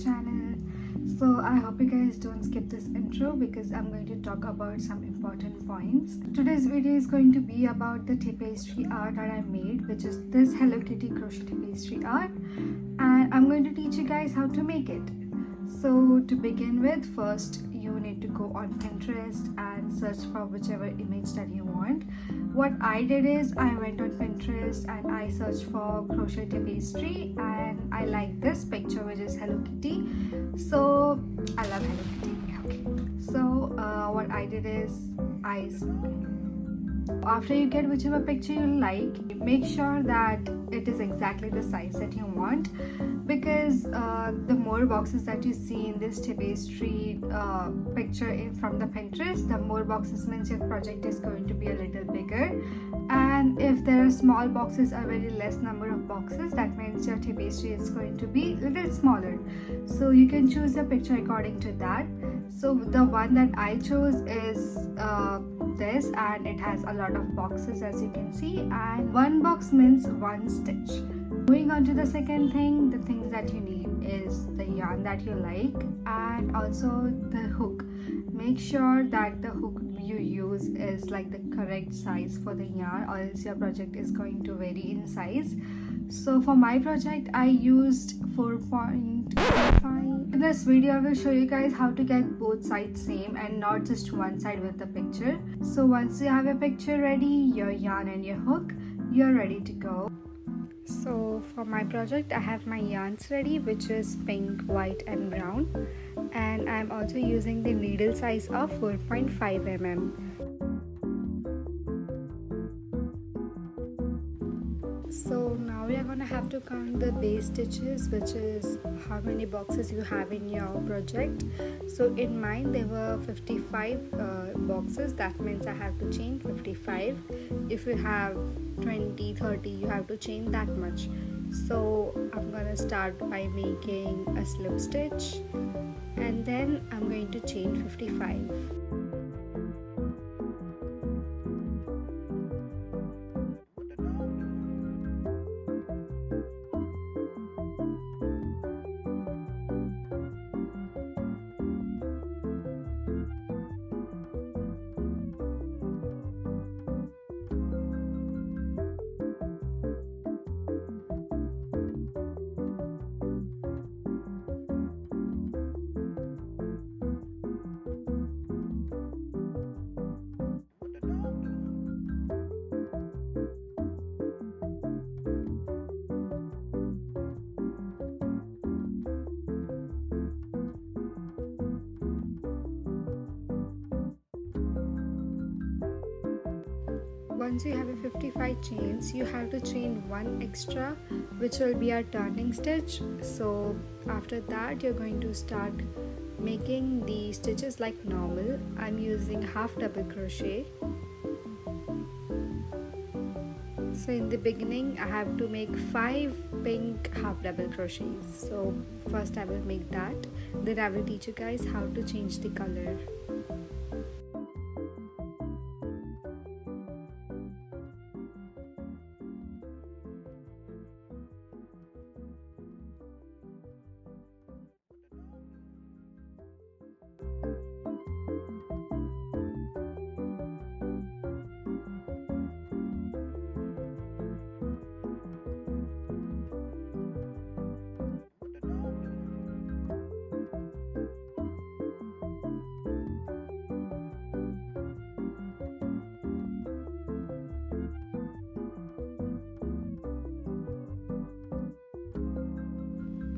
channel. So I hope you guys don't skip this intro because I'm going to talk about some important points. Today's video is going to be about the tapestry art that I made, which is this Hello Kitty crochet tapestry art, and I'm going to teach you guys how to make it. So to begin with, first you need to go on Pinterest and search for whichever image that you want. What I did is I went on Pinterest and I searched for crochet tapestry, and I like this picture, which is Hello Kitty. So I love Hello Kitty. Okay. So what I did is after you get whichever picture you like, make sure that it is exactly the size that you want, because the more boxes that you see in this tapestry picture from the Pinterest, the more boxes means your project is going to be a little bigger, and if there are small boxes, a very less number of boxes, that means your tapestry is going to be a little smaller. So you can choose the picture according to that. So the one that I chose is this, and it has a lot of boxes, as you can see, and one box means one stitch. Moving on to the second thing, the things that you need is the yarn that you like and also the hook. Make sure that the hook you use is like the correct size for the yarn, or else your project is going to vary in size. So for my project I used 4.5. In this video I will show you guys how to get both sides same and not just one side with the picture. So once you have your picture ready, your yarn and your hook, you're ready to go. So for my project I have my yarns ready, which is pink, white and brown, and I'm also using the needle size of 4.5 mm. So now we are gonna have to count the base stitches, which is how many boxes you have in your project. So in mine there were 55 boxes, that means I have to chain 55. If you have 20, 30, you have to chain that much. So I'm gonna start by making a slip stitch, and then I'm going to chain 55. Once you have a 55 chains, you have to chain one extra, which will be a turning stitch. So after that you're going to start making the stitches like normal. I'm using half double crochet. So in the beginning I have to make 5 pink half double crochets. So first I will make that, then I will teach you guys how to change the color.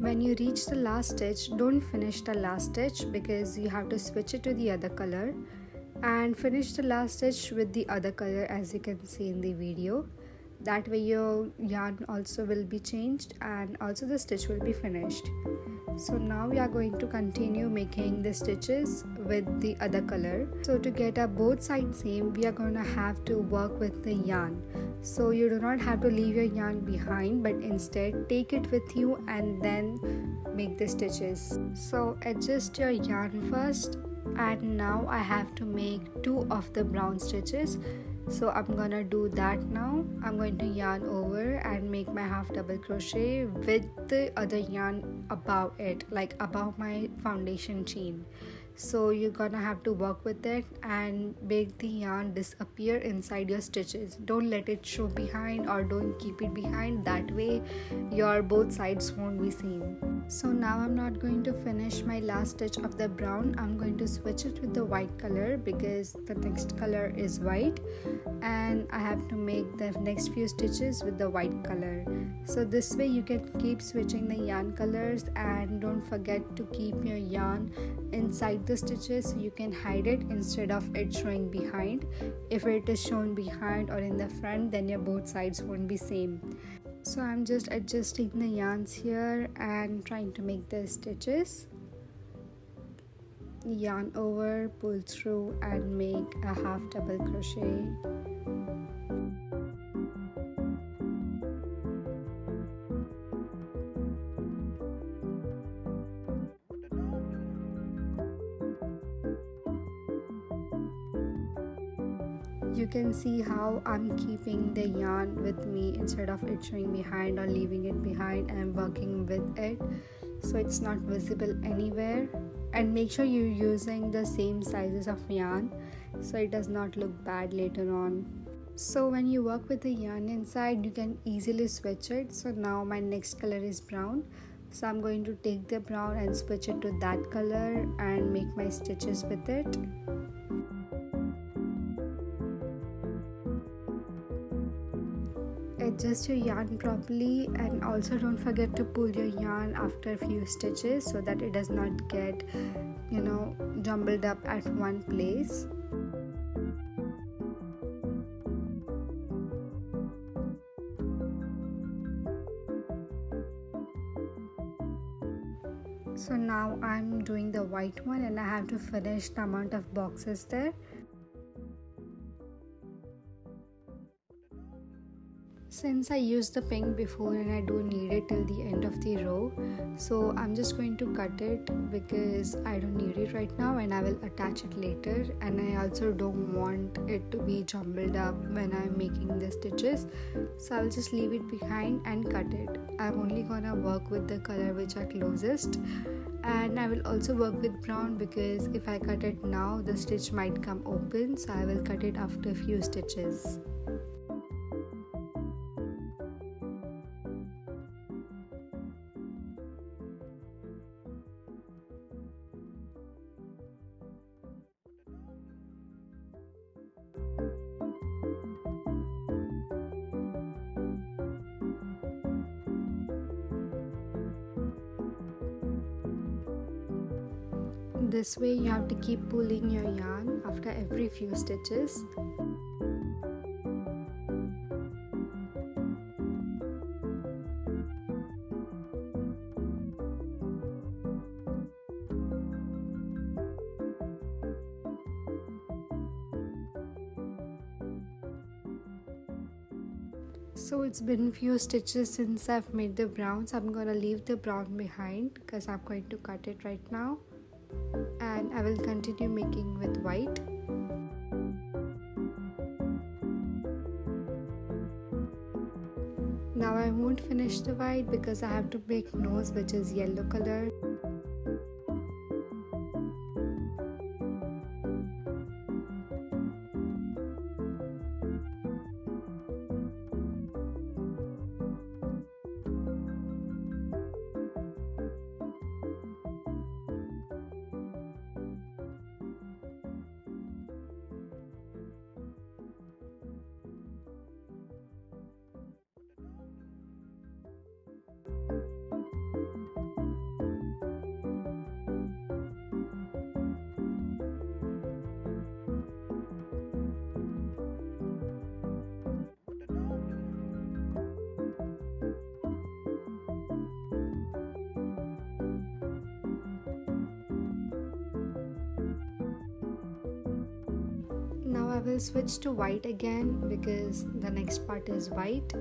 When you reach the last stitch, don't finish the last stitch because you have to switch it to the other color, and finish the last stitch with the other color, as you can see in the video. That way your yarn also will be changed and also the stitch will be finished. So now we are going to continue making the stitches with the other color. So to get our both sides same, we are going to have to work with the yarn. So you do not have to leave your yarn behind, but instead take it with you and then make the stitches. So adjust your yarn first and now I have to make 2 of the brown stitches. So I'm gonna do that now. I'm going to yarn over and make my half double crochet with the other yarn above it, like above my foundation chain. So you're gonna have to work with it and make the yarn disappear inside your stitches. Don't let it show behind, or don't keep it behind. That way your both sides won't be seen. So now I'm not going to finish my last stitch of the brown. I'm going to switch it with the white color because the next color is white, and I have to make the next few stitches with the white color. So this way you can keep switching the yarn colors, and don't forget to keep your yarn inside the stitches so you can hide it instead of it showing behind. If it is shown behind or in the front, then your both sides won't be same. So I'm just adjusting the yarns here and trying to make the stitches. Yarn over, pull through and make a half double crochet. You can see how I'm keeping the yarn with me instead of it showing behind or leaving it behind. I'm working with it so it's not visible anywhere. And make sure you're using the same sizes of yarn so it does not look bad later on. So when you work with the yarn inside, you can easily switch it. So now my next color is brown. So I'm going to take the brown and switch it to that color and make my stitches with it. Adjust your yarn properly, and also don't forget to pull your yarn after a few stitches so that it does not get jumbled up at one place. So now I'm doing the white one, and I have to finish the amount of boxes there. Since I used the pink before and I don't need it till the end of the row, so I'm just going to cut it because I don't need it right now and I will attach it later, and I also don't want it to be jumbled up when I'm making the stitches, so I'll just leave it behind and cut it. I'm only gonna work with the color which are closest, and I will also work with brown because if I cut it now the stitch might come open, so I will cut it after a few stitches. This way you have to keep pulling your yarn after every few stitches. So it's been few stitches since I've made the brown, so I'm gonna leave the brown behind because I'm going to cut it right now, and I will continue making with white. Now I won't finish the white because I have to make nose, which is yellow color. Now I will switch to white again because the next part is white.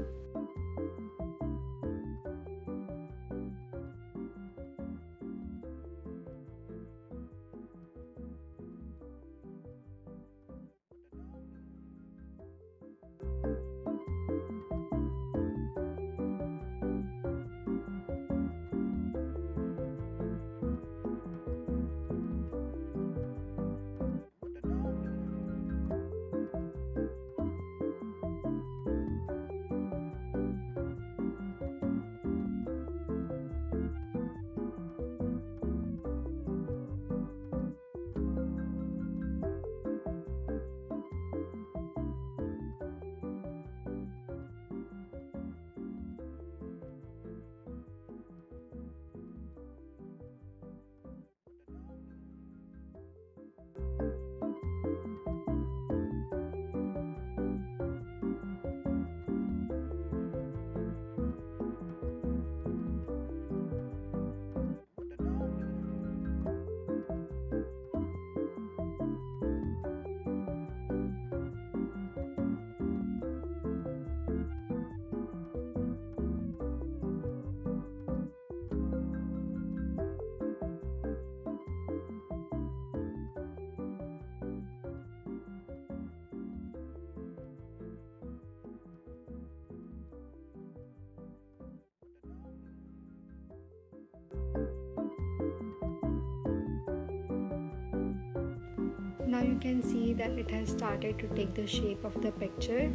Now you can see that it has started to take the shape of the picture.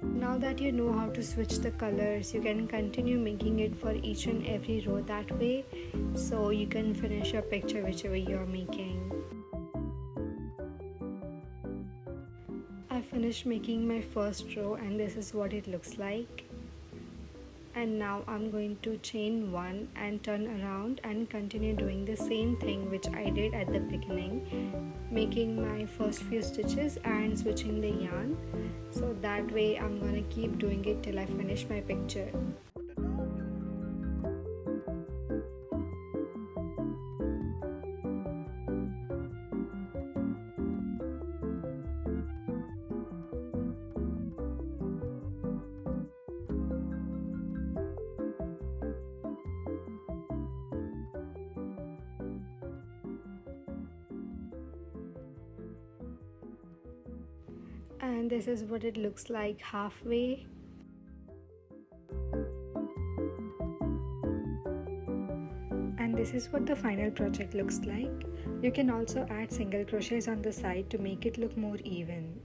Now that you know how to switch the colors, you can continue making it for each and every row that way, so you can finish your picture whichever you are making. I finished making my first row and this is what it looks like. And now I'm going to chain one and turn around and continue doing the same thing which I did at the beginning, making my first few stitches and switching the yarn. So that way I'm gonna keep doing it till I finish my picture. And this is what it looks like halfway. And this is what the final project looks like. You can also add single crochets on the side to make it look more even.